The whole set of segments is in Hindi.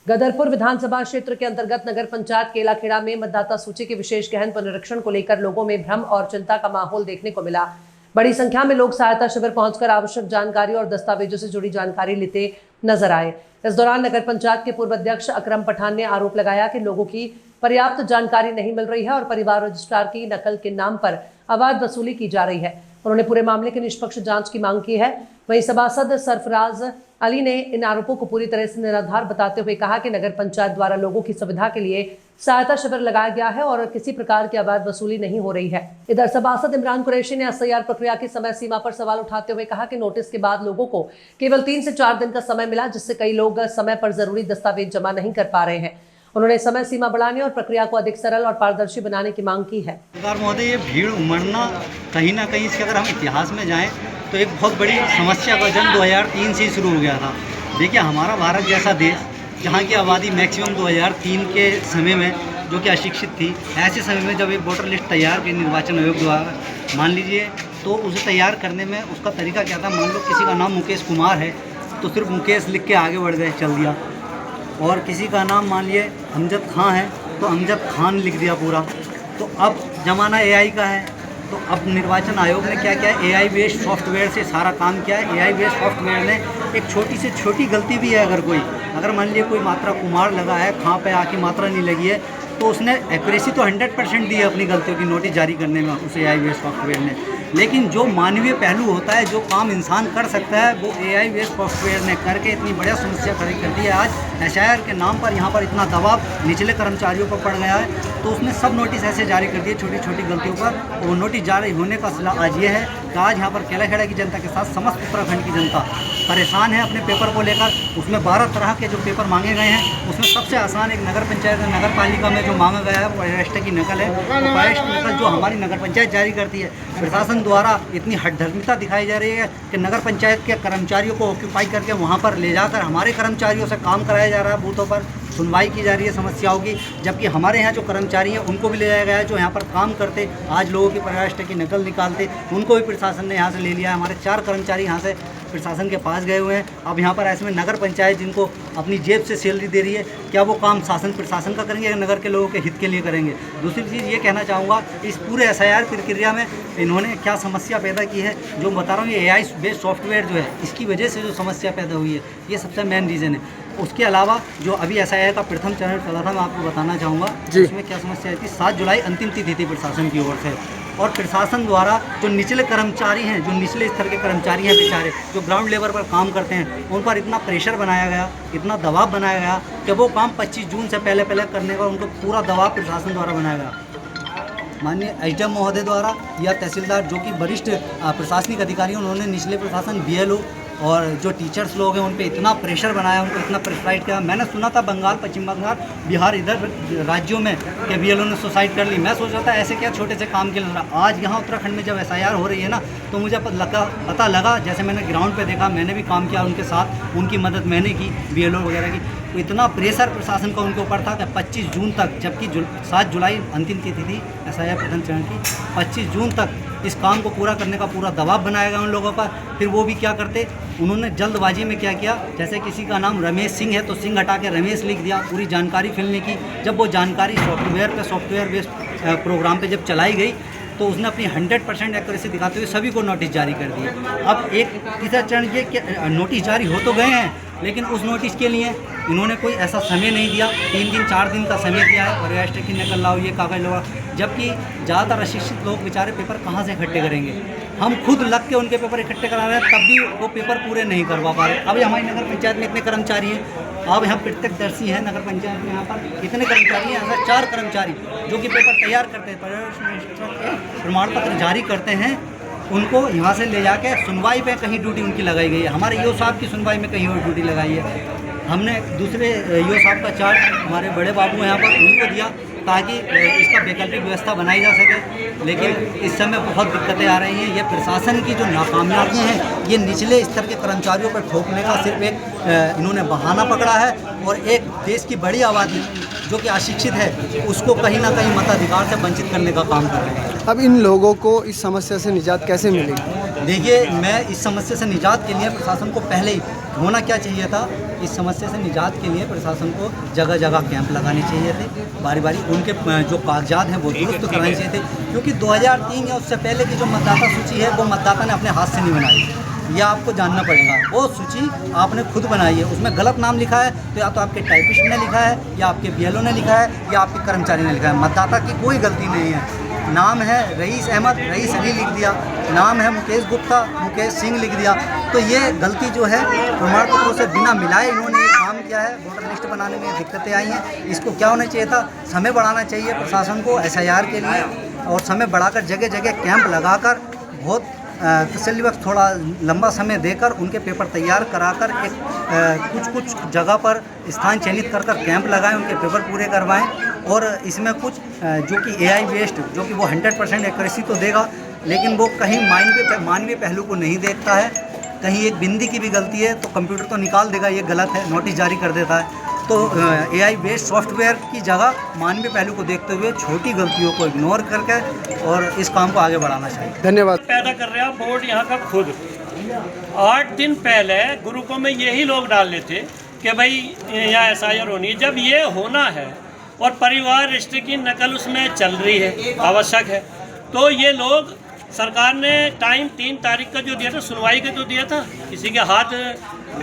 गदरपुर विधानसभा क्षेत्र के अंतर्गत नगर पंचायत केलाखेड़ा में मतदाता सूची के विशेष गहन पुनरीक्षण को लेकर लोगों में भ्रम और चिंता का माहौल देखने को मिला। बड़ी संख्या में लोग सहायता शिविर पहुंचकर आवश्यक जानकारी और दस्तावेजों से जुड़ी जानकारी लेते नजर आए। इस दौरान नगर पंचायत के पूर्व अध्यक्ष अकरम पठान ने आरोप लगाया कि लोगों की पर्याप्त जानकारी नहीं मिल रही है और परिवार रजिस्ट्रार की नकल के नाम पर अवैध वसूली की जा रही है। उन्होंने पूरे मामले की निष्पक्ष जांच की मांग की है। वहीं सभासद सरफराज अली ने इन आरोपों को पूरी तरह से निराधार बताते हुए कहा कि नगर पंचायत द्वारा लोगों की सुविधा के लिए सहायता शिविर लगाया गया है और किसी प्रकार की अवैध वसूली नहीं हो रही है। इधर सभासद इमरान कुरैशी ने एसआईआर प्रक्रिया की समय सीमा पर सवाल उठाते हुए कहा कि नोटिस के बाद लोगों को केवल 3 से 4 दिन का समय मिला, जिससे कई लोग समय पर जरूरी दस्तावेज जमा नहीं कर पा रहे हैं। उन्होंने समय सीमा बढ़ाने और प्रक्रिया को अधिक सरल और पारदर्शी बनाने की मांग की है। सरकार महोदय, ये भीड़ उमड़ना कहीं ना कहीं इसके अगर हम इतिहास में जाएं तो एक बहुत बड़ी समस्या का जन्म 2003 से ही शुरू हो गया था। देखिए, हमारा भारत जैसा देश जहाँ की आबादी मैक्सिमम 2003 के समय में जो कि अशिक्षित थी, ऐसे समय में जब एक वोटर लिस्ट तैयार की निर्वाचन आयोग द्वारा, मान लीजिए, तो उसे तैयार करने में उसका तरीका क्या था। मान लो किसी का नाम मुकेश कुमार है तो सिर्फ मुकेश लिख के आगे बढ़ गए, चल दिया। और किसी का नाम मान लिए अमजद खां है तो अमजद खान लिख दिया पूरा। तो अब ज़माना एआई का है, तो अब निर्वाचन आयोग ने क्या किया, एआई बेस्ड सॉफ्टवेयर से सारा काम किया है। एआई बेस्ड सॉफ्टवेयर ने एक छोटी से छोटी गलती भी है, अगर मान लीजिए कोई मात्रा कुमार लगा है, खां पे आके मात्रा नहीं लगी है, तो उसने एक्यूरेसी तो 100% दी है अपनी गलतियों की नोटिस जारी करने में उस एआई बेस्ड सॉफ्टवेयर ने। लेकिन जो मानवीय पहलू होता है, जो काम इंसान कर सकता है, वो एआई बेस्ड सॉफ्टवेयर ने करके इतनी बढ़िया समस्या खड़ी कर दी है। आज एसआईआर के नाम पर यहाँ पर इतना दबाव निचले कर्मचारियों पर पड़ गया है, तो उसने सब नोटिस ऐसे जारी कर दिए छोटी छोटी गलतियों पर। वो नोटिस जारी होने का सिला आज ये है कि आज यहाँ पर केलाखेड़ा की जनता के साथ समस्त उत्तराखंड की जनता परेशान है अपने पेपर को लेकर। उसमें 12 तरह के जो पेपर मांगे गए हैं, उसमें सबसे आसान एक नगर पंचायत नगर पालिका में जो मांगा गया है वो रजिस्टर की नकल है। तो रजिस्टर नकल जो हमारी नगर पंचायत जारी करती है, प्रशासन द्वारा इतनी हठधर्मिता दिखाई जा रही है कि नगर पंचायत के कर्मचारियों को ऑक्यूपाई करके वहाँ पर ले जाकर हमारे कर्मचारियों से काम कराया जा रहा है, बूथों पर सुनवाई की जा रही है समस्याओं की। जबकि हमारे यहाँ जो कर्मचारी हैं उनको भी ले जाया गया है, जो यहाँ पर काम करते, आज लोगों की रजिस्टर की नकल निकालते, उनको भी प्रशासन ने यहाँ से ले लिया है। हमारे 4 कर्मचारी यहाँ से प्रशासन के पास गए हुए हैं। अब यहाँ पर ऐसे में नगर पंचायत जिनको अपनी जेब से सैलरी दे रही है, क्या वो काम शासन प्रशासन का करेंगे या नगर के लोगों के हित के लिए करेंगे। दूसरी चीज़ ये कहना चाहूँगा, इस पूरे एसआईआर प्रक्रिया में इन्होंने क्या समस्या पैदा की है, जो बता रहा हूँ, ये एआई बेस्ड सॉफ्टवेयर जो है, इसकी वजह से जो समस्या पैदा हुई है, ये सबसे मेन रीज़न है। उसके अलावा जो अभी एसआईआर का प्रथम चरण चला था, मैं आपको बताना चाहूँगा उसमें क्या समस्या आई थी। 7 जुलाई अंतिम तिथि थी प्रशासन की ओर से, और प्रशासन द्वारा जो निचले कर्मचारी हैं, जो निचले स्तर के कर्मचारी हैं बेचारे, जो ग्राउंड लेवल पर काम करते हैं, उन पर इतना प्रेशर बनाया गया, इतना दबाव बनाया गया कि वो काम 25 जून से पहले करने का उनको पूरा दबाव प्रशासन द्वारा बनाया गया। माननीय एसडीएम महोदय द्वारा या तहसीलदार जो कि वरिष्ठ प्रशासनिक अधिकारी हैं, उन्होंने निचले प्रशासन बीएलओ और जो टीचर्स लोग हैं उन पे इतना प्रेशर बनाया, उनको इतना प्रेशराइज किया। मैंने सुना था बंगाल, पश्चिम बंगाल, बिहार, इधर राज्यों में कि बीएलओ ने सुसाइड कर ली। मैं सोच रहा था ऐसे क्या छोटे से काम के लिए। आज यहाँ उत्तराखंड में जब एसआईआर हो रही है ना, तो मुझे पता लगा, जैसे मैंने ग्राउंड पे देखा, मैंने भी काम किया उनके साथ, उनकी मदद मैंने की बीएलओ वगैरह की। तो इतना प्रेशर प्रशासन का उनके ऊपर था कि 25 जून तक, जबकि 7 जुलाई अंतिम तिथि थी एसआईआर प्रथम चरण की, 25 जून तक इस काम को पूरा करने का पूरा दबाव बनाया गया उन लोगों पर। फिर वो भी क्या करते, उन्होंने जल्दबाजी में क्या किया, जैसे किसी का नाम रमेश सिंह है तो सिंह हटा के रमेश लिख दिया, पूरी जानकारी फिल नहीं की। जब वो जानकारी सॉफ्टवेयर बेस्ड प्रोग्राम पे जब चलाई गई, तो उसने अपनी 100% एक्यूरेसी दिखाते हुए सभी को नोटिस जारी कर दिए। अब एक तीसरा चरण ये कि नोटिस जारी हो तो गए हैं, लेकिन उस नोटिस के लिए इन्होंने कोई ऐसा समय नहीं दिया। 3 दिन 4 दिन का समय दिया है, और रजिस्टर की नकल लाओ, ये कागज लो, जबकि ज़्यादातर अशिक्षित लोग बेचारे पेपर कहाँ से इकट्ठे करेंगे। हम खुद लग के उनके पेपर इकट्ठे करा रहे हैं, तब भी वो पेपर पूरे नहीं करवा पा रहे। अब हमारी नगर पंचायत में इतने कर्मचारी हैं, अब यहाँ प्रत्यक्षदर्शी हैं नगर पंचायत में, यहाँ पर कितने कर्मचारी हैं, यहाँ 4 कर्मचारी जो कि पेपर तैयार करते हैं, प्रमाण पत्र जारी करते हैं, उनको यहाँ से ले जाके सुनवाई पे कहीं ड्यूटी उनकी लगाई गई है। हमारे ईओ साहब की सुनवाई में कहीं और ड्यूटी लगाई है। हमने दूसरे ईओ साहब का चार्ट हमारे बड़े बाबू यहाँ पर उनको दिया, ताकि इसका वैकल्पिक व्यवस्था बनाई जा सके। लेकिन इस समय बहुत दिक्कतें आ रही हैं। ये प्रशासन की जो नाकामयाबियाँ हैं, ये निचले स्तर के कर्मचारियों पर ठोकने का सिर्फ एक इन्होंने बहाना पकड़ा है, और एक देश की बड़ी आबादी जो कि अशिक्षित है उसको कहीं ना कहीं मताधिकार से वंचित करने का काम कर रहे हैं। अब इन लोगों को इस समस्या से निजात कैसे मिलेगी? देखिए, मैं इस समस्या से निजात के लिए प्रशासन को पहले ही होना क्या चाहिए था, इस समस्या से निजात के लिए प्रशासन को जगह जगह कैंप लगाने चाहिए थे, बारी बारी उनके जो कागजात हैं वो दुरुस्त कराने चाहिए थे, क्योंकि 2003 या उससे पहले की जो मतदाता सूची है वो मतदाता ने अपने हाथ से नहीं बनाई, यह आपको जानना पड़ेगा। वो सूची आपने खुद बनाई है, उसमें गलत नाम लिखा है तो या तो आपके टाइपिस्ट ने लिखा है या आपके BLO ने लिखा है या आपके कर्मचारी ने लिखा है, मतदाता की कोई गलती नहीं है। नाम है रईस अहमद, रईस अली लिख दिया, नाम है मुकेश गुप्ता, मुकेश सिंह लिख दिया, तो ये गलती जो है प्रमाण पत्रों से बिना मिलाए इन्होंने ये काम किया है। वोटर लिस्ट बनाने में दिक्कतें आई हैं, इसको क्या होना चाहिए था, समय बढ़ाना चाहिए प्रशासन को SIR के लिए, और समय बढ़ाकर जगह जगह कैंप लगाकर बहुत तसल्ली वक्त थोड़ा लंबा समय देकर उनके पेपर तैयार कराकर एक कुछ जगह पर स्थान चयनित कर कैंप लगाएं, उनके पेपर पूरे करवाएं, और इसमें कुछ जो कि AI बेस्ड, जो कि वो 100% एक्यूरेसी तो देगा लेकिन वो कहीं मानवीय पहलू को नहीं देखता है, कहीं एक बिंदी की भी गलती है तो कंप्यूटर तो निकाल देगा ये गलत है, नोटिस जारी कर देता है। तो AI बेस्ड सॉफ्टवेयर की जगह मानवीय पहलू को देखते हुए छोटी गलतियों को इग्नोर करके और इस काम को आगे बढ़ाना चाहिए। धन्यवाद। पैदा कर रहा बोर्ड यहाँ का खुद 8 दिन पहले ग्रुपों में यही लोग डाल लेते कि भाई यहाँ SIR होनी है। जब ये होना है और परिवार रजिस्ट्री की नकल उसमें चल रही है, आवश्यक है, तो ये लोग सरकार ने टाइम 3 तारीख का जो दिया था, सुनवाई का जो दिया था, किसी के हाथ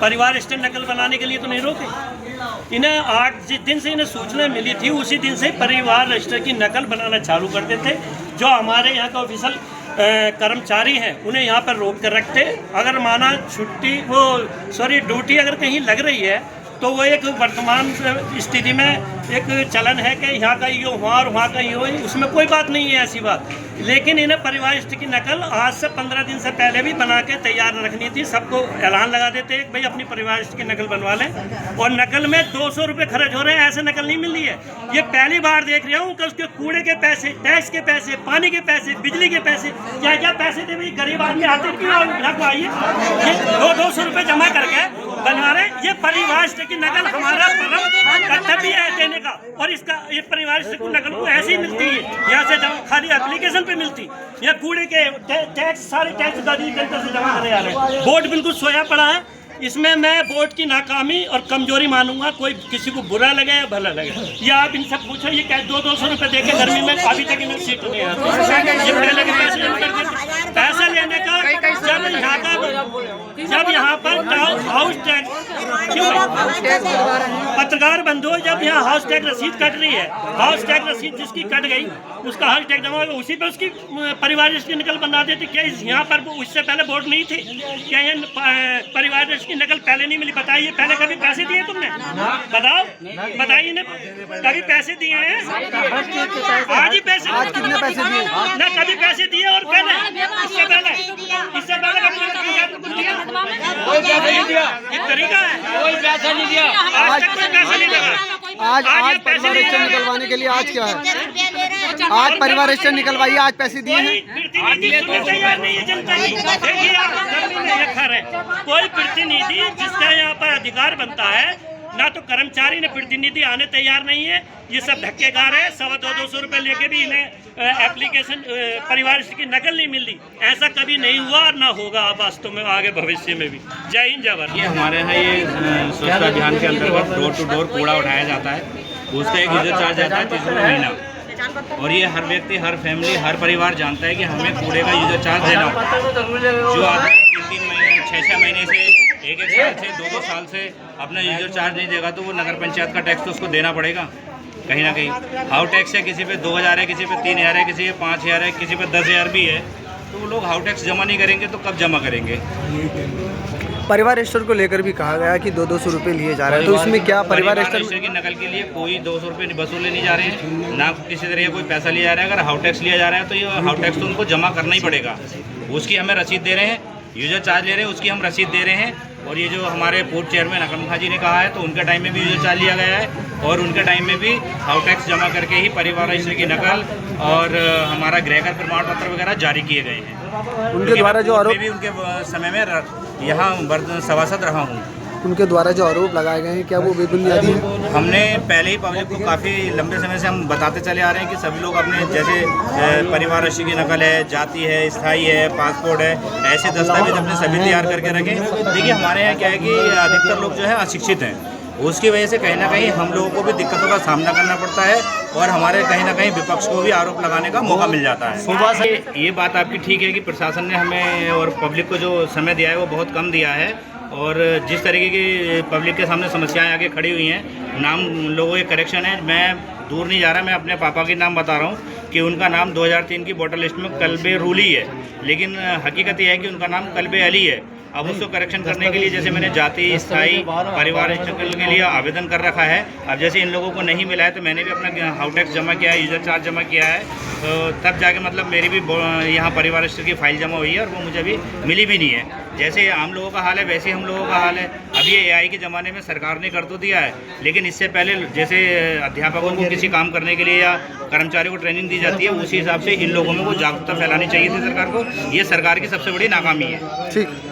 परिवार रजिस्टर नकल बनाने के लिए तो नहीं रोके। इन्हें 8 जिस दिन से इन्हें सूचना मिली थी उसी दिन से परिवार रजिस्टर की नकल बनाना चालू कर देते। जो हमारे यहाँ का ऑफिशियल कर्मचारी हैं उन्हें यहाँ पर रोक कर रखते। अगर माना ड्यूटी अगर कहीं लग रही है तो वो एक वर्तमान स्थिति में एक चलन है कि यहाँ का ये हुआ और वहाँ का ये हुआ, उसमें कोई बात नहीं है ऐसी बात। लेकिन इन्हें परिवार रजिस्टर की नकल आज से 15 दिन से पहले भी बना के तैयार रखनी थी। सबको ऐलान लगा देते हैं कि भाई अपनी परिवार रजिस्टर की नकल बनवा लें, और नकल में 200 रुपये खर्च हो रहे हैं, ऐसे नकल नहीं मिल रही है। ये पहली बार देख रहा हूँ कि उसके कूड़े के पैसे, टैक्स के पैसे, पानी के पैसे, बिजली के पैसे, क्या क्या पैसे थे भाई, गरीब आदमी आते क्यों आइए, ये 200 रुपये जमा करके बनवा रहे। ये परिवार रजिस्टर की नकल हमारा कर्तव्य है देने का, और इसका ये परिवार रजिस्टर की नकल को ऐसे ही मिलती है, यहाँ से जमा खाली एप्लीकेशन पे मिलती। ये कूड़े के टैक्स, सारे टैक्स जनता से जमा करने आ रहे हैं। बोर्ड बिल्कुल सोया पड़ा है। इसमें मैं बोर्ड की नाकामी और कमजोरी मानूंगा, कोई किसी को बुरा लगे या भला लगे। ये आप इनसे पूछो, ये क्या 200 रुपये दे के गर्मी में अभी तक इन्हें सीट नहीं आती। ये पहले के पैसे लेने का जब यहाँ पर हाउस टैक्स क्यों पत्रकार बंधु, जब यहाँ हाउस टैक्स रसीद कट रही है, हाउस टैक्स रसीद जिसकी कट गई उसका हाउस टैक्स जमा होगा, उसी पे उसकी परिवार रजिस्ट्री निकल बना देती। क्या यहाँ पर उससे पहले बोर्ड नहीं थे? क्या ये परिवार रजिस्ट्री नकल पहले नहीं मिली? बताइए, पहले कभी पैसे दिए तुमने? बताओ, बताइए ना, कभी पैसे दिए हैं? आज ही पैसे, आज कितने पैसे दिए ना? कभी पैसे दिए और पहले इससे पहले एक तरीका है, कोई पैसा नहीं दिया, आज तक कोई पैसा नहीं लगा। आज परिवार रजिस्टर निकलवाने के लिए आज क्या है? आज परिवार रजिस्टर निकलवाइए, आज पैसे दिए हैं। तैयार नहीं है जनता। कोई प्रतिनिधि जिसका यहाँ पर अधिकार बनता है, ना तो कर्मचारी ने प्रतिनिधि आने तैयार नहीं है। ये सब धक्केगार है। 200 रुपये लेके भी इन्हें एप्लीकेशन परिवार की नकल नहीं मिल रही। ऐसा कभी नहीं हुआ और ना होगा वास्तव में आगे भविष्य में भी। जय हिंद, जय भारत। ये हमारे यहाँ ये स्वच्छता अभियान के अंतर्गत डोर टू डोर कूड़ा उठाया जाता है। उसका एक यूजर चार्ज आता है 30 रुपये महीना, और ये हर व्यक्ति, हर फैमिली, हर परिवार जानता है कि हमें कूड़े का यूजर चार्ज देना होता है। जो आदमी 3-3 महीने, 6-6 महीने से, 1-1 साल से, 2-2 साल से अपना यूजर चार्ज नहीं देगा तो वो नगर पंचायत का टैक्स तो उसको देना पड़ेगा कहीं ना कहीं। हाउ टैक्स है, किसी पे 2000 है, किसी पे 3000 है, किसी पे 5000 है, किसी पे 10,000 भी है, तो वो लोग हाउ टैक्स जमा नहीं करेंगे तो कब जमा करेंगे? परिवार रजिस्टर को लेकर भी कहा गया कि 200 रुपये लिए जा रहे हैं, तो इसमें क्या परिवार रजिस्टर की नकल के लिए कोई 200 रुपये वसूले नहीं जा रहे हैं, ना किसी तरह कोई पैसा लिया जा रहा है। अगर हाउ टैक्स लिया जा रहा है तो ये हाउ टैक्स तो उनको जमा करना ही पड़ेगा। उसकी हमें रसीद दे रहे हैं, यूजर चार्ज ले रहे हैं, उसकी हम रसीद दे रहे हैं। और ये जो हमारे पोर्ट चेयरमैन अकरम खां जी ने कहा है, तो उनके टाइम में भी यूजर चार्ज लिया गया है, और उनके टाइम में भी हाउ टैक्स जमा करके ही परिवार रजिस्टर की नकल और हमारा गृहकर प्रमाण पत्र वगैरह जारी किए गए हैं। उनके द्वारा जो आरोप भी उनके समय में यहाँ सभासद रहा हूँ, उनके द्वारा जो आरोप लगाए गए हैं क्या वो बेबुनियादी हैं? हमने पहले ही पब्लिक को काफ़ी लंबे समय से हम बताते चले आ रहे हैं कि सभी लोग अपने जैसे परिवार रजिस्ट्री की नकल है, जाति है, स्थायी है, पासपोर्ट है, ऐसे दस्तावेज अपने सभी तैयार करके रखें। देखिए हमारे यहाँ क्या है कि अधिकतर लोग जो है अशिक्षित हैं, उसकी वजह से कहीं ना कहीं हम लोगों को भी दिक्कतों का सामना करना पड़ता है और हमारे कहीं ना कहीं विपक्ष को भी आरोप लगाने का मौका मिल जाता है। सुबह से ये बात आपकी ठीक है कि प्रशासन ने हमें और पब्लिक को जो समय दिया है वो बहुत कम दिया है और जिस तरीके की पब्लिक के सामने समस्याएं आगे खड़ी हुई हैं, नाम लोगों के करेक्शन है। मैं दूर नहीं जा रहा, मैं अपने पापा के नाम बता रहा हूँ कि उनका नाम 2003 की वोटर लिस्ट में कल्बे रूली है, लेकिन हकीकत यह है कि उनका नाम कल्बे अली है। अब उसको करेक्शन करने के लिए जैसे मैंने जाति, स्थायी, परिवार शक्ल के लिए आवेदन कर रखा है। अब जैसे इन लोगों को नहीं मिला है तो मैंने भी अपना हाउस टैक्स जमा किया है, यूज़र चार्ज जमा किया है, तो तब जाके मतलब मेरी भी यहाँ परिवार रजिस्टर की फाइल जमा हुई है और वो मुझे अभी मिली भी नहीं है। जैसे आम लोगों का हाल है वैसे हम लोगों का हाल है। अब ये AI के ज़माने में सरकार ने कर तो दिया है, लेकिन इससे पहले जैसे अध्यापकों को किसी काम करने के लिए या कर्मचारियों को ट्रेनिंग दी जाती है, उसी हिसाब से इन लोगों में वो जागरूकता फैलानी चाहिए थी सरकार को। ये सरकार की सबसे बड़ी नाकामी है। ठीक।